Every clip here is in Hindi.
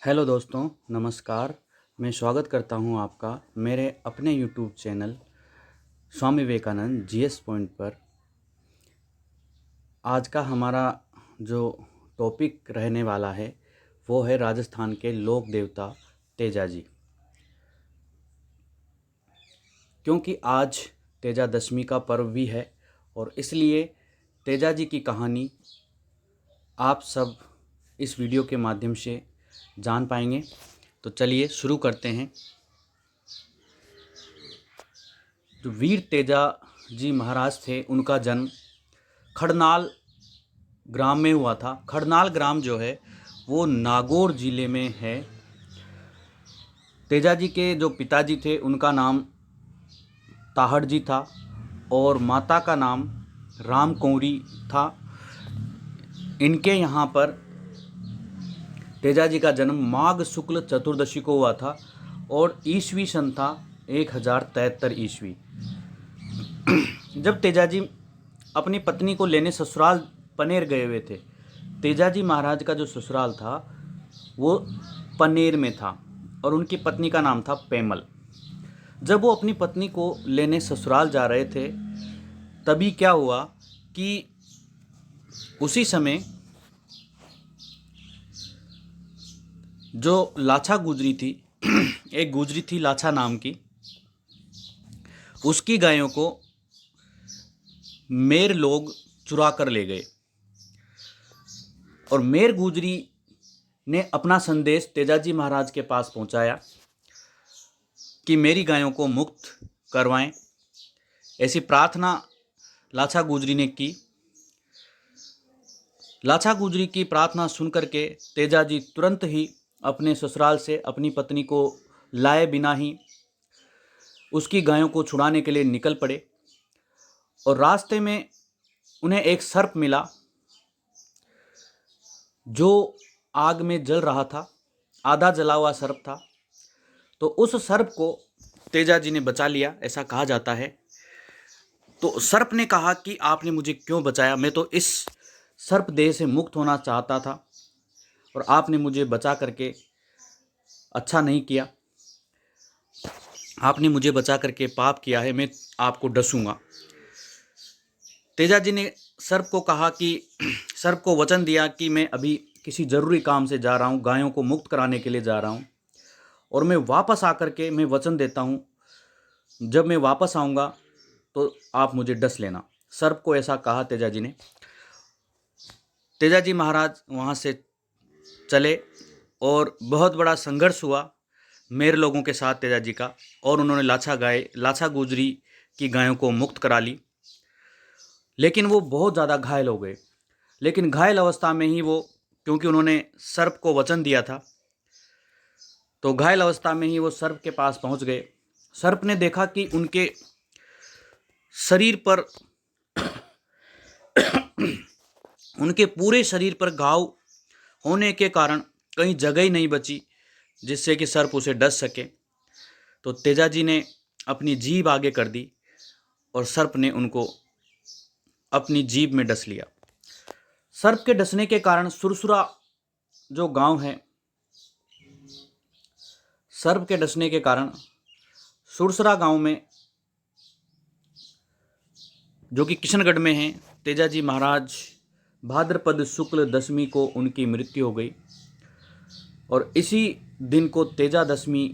हेलो दोस्तों, नमस्कार। मैं स्वागत करता हूं आपका मेरे अपने YouTube channel Swami Vivekananda GS point पर। आज का हमारा जो टॉपिक रहने वाला है वो है राजस्थान के लोक देवता तेजा जी। क्योंकि आज तेजा दशमी का पर्व भी है और इसलिए तेजा जी की कहानी आप सब इस वीडियो के माध्यम से जान पाएंगे। तो चलिए शुरू करते हैं। जो वीर तेजा जी महाराज थे उनका जन्म खड़नाल ग्राम में हुआ था। खड़नाल ग्राम जो है वो नागौर जिले में है। तेजा जी के जो पिताजी थे उनका नाम ताहड़ जी था और माता का नाम राम कौरी था। इनके यहाँ पर तेजा जी का जन्म माघ शुक्ल चतुर्दशी को हुआ था और ईस्वी सन था 1073 ईस्वी। जब तेजा जी अपनी पत्नी को लेने ससुराल पनेर गए हुए थे। तेजा जी महाराज का जो ससुराल था वो पनेर में था और उनकी पत्नी का नाम था पेमल। जब वो अपनी पत्नी को लेने ससुराल जा रहे थे तभी क्या हुआ कि उसी समय जो लाछा गुजरी थी एक गुजरी थी लाछा नाम की, उसकी गायों को मेर लोग चुरा कर ले गए और मेर गुजरी ने अपना संदेश तेजा जी महाराज के पास पहुंचाया कि मेरी गायों को मुक्त करवाएं। ऐसी प्रार्थना लाछा गुजरी ने की। लाछा गुजरी की प्रार्थना सुनकर के तेजा जी तुरंत ही अपने ससुराल से अपनी पत्नी को लाए बिना ही उसकी गायों को छुड़ाने के लिए निकल पड़े और रास्ते में उन्हें एक सर्प मिला जो आग में जल रहा था। आधा जला हुआ सर्प था। तो उस सर्प को तेजा जी ने बचा लिया, ऐसा कहा जाता है। तो सर्प ने कहा कि आपने मुझे क्यों बचाया, मैं तो इस सर्प देह से मुक्त होना चाहता था और आपने मुझे बचा करके अच्छा नहीं किया। आपने मुझे बचा करके पाप किया है, मैं आपको डसूंगा। तेजा जी ने सर्प को कहा कि सर्प को वचन दिया कि मैं अभी किसी ज़रूरी काम से जा रहा हूँ, गायों को मुक्त कराने के लिए जा रहा हूँ और मैं वापस आकर के मैं वचन देता हूँ जब मैं वापस आऊँगा तो आप मुझे डस लेना। सर्प को ऐसा कहा तेजा जी ने। तेजा जी महाराज वहाँ से चले और बहुत बड़ा संघर्ष हुआ मेरे लोगों के साथ तेजा जी का, और उन्होंने लाछा गुजरी की गायों को मुक्त करा ली। लेकिन वो बहुत ज़्यादा घायल हो गए। लेकिन घायल अवस्था में ही वो, क्योंकि उन्होंने सर्प को वचन दिया था, तो घायल अवस्था में ही वो सर्प के पास पहुंच गए। सर्प ने देखा कि उनके शरीर पर उनके पूरे शरीर पर घाव होने के कारण कहीं जगह ही नहीं बची जिससे कि सर्प उसे डस सके। तो तेजा जी ने अपनी जीभ आगे कर दी और सर्प ने उनको अपनी जीभ में डस लिया। सर्प के डसने के कारण सुरसुरा जो गांव है, सर्प के डसने के कारण सुरसुरा गांव में जो कि किशनगढ़ में है, तेजा जी महाराज भाद्रपद शुक्ल दशमी को उनकी मृत्यु हो गई और इसी दिन को तेजा दशमी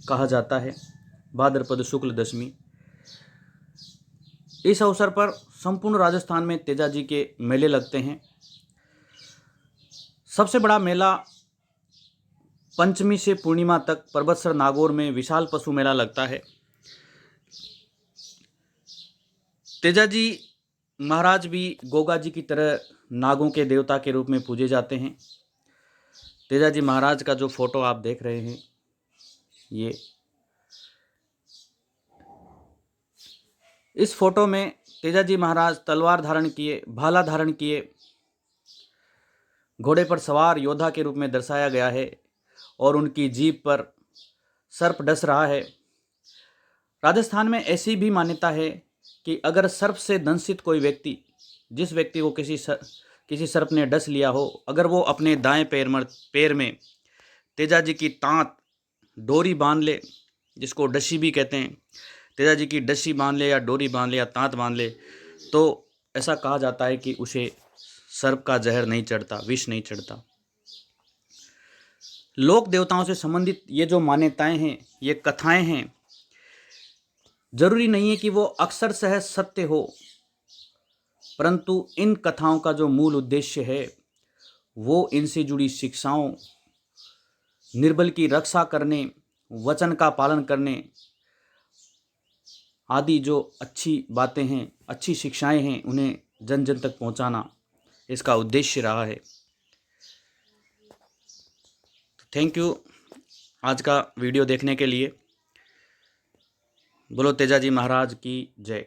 कहा जाता है, भाद्रपद शुक्ल दशमी। इस अवसर पर संपूर्ण राजस्थान में तेजा जी के मेले लगते हैं। सबसे बड़ा मेला पंचमी से पूर्णिमा तक पर्वतसर नागौर में विशाल पशु मेला लगता है। तेजा जी महाराज भी गोगा जी की तरह नागों के देवता के रूप में पूजे जाते हैं। तेजा जी महाराज का जो फोटो आप देख रहे हैं, ये इस फोटो में तेजा जी महाराज तलवार धारण किए, भाला धारण किए, घोड़े पर सवार योद्धा के रूप में दर्शाया गया है और उनकी जीभ पर सर्प डस रहा है। राजस्थान में ऐसी भी मान्यता है कि अगर सर्प से दंशित कोई व्यक्ति, जिस व्यक्ति को किसी सर्प ने डस लिया हो, अगर वो अपने दाएं पैर में तेजा जी की तांत डोरी बांध ले, जिसको डसी भी कहते हैं, तेजा जी की डसी बांध ले या डोरी बांध ले या तांत बांध ले, तो ऐसा कहा जाता है कि उसे सर्प का जहर नहीं चढ़ता, विष नहीं चढ़ता। लोक देवताओं से संबंधित ये जो मान्यताएं हैं, ये कथाएं हैं, जरूरी नहीं है कि वो अक्सर सह सत्य हो, परंतु इन कथाओं का जो मूल उद्देश्य है वो इनसे जुड़ी शिक्षाओं, निर्बल की रक्षा करने, वचन का पालन करने आदि जो अच्छी बातें हैं, अच्छी शिक्षाएं हैं, उन्हें जन जन तक पहुंचाना इसका उद्देश्य रहा है। थैंक यू आज का वीडियो देखने के लिए। बोलो तेजा जी महाराज की जय।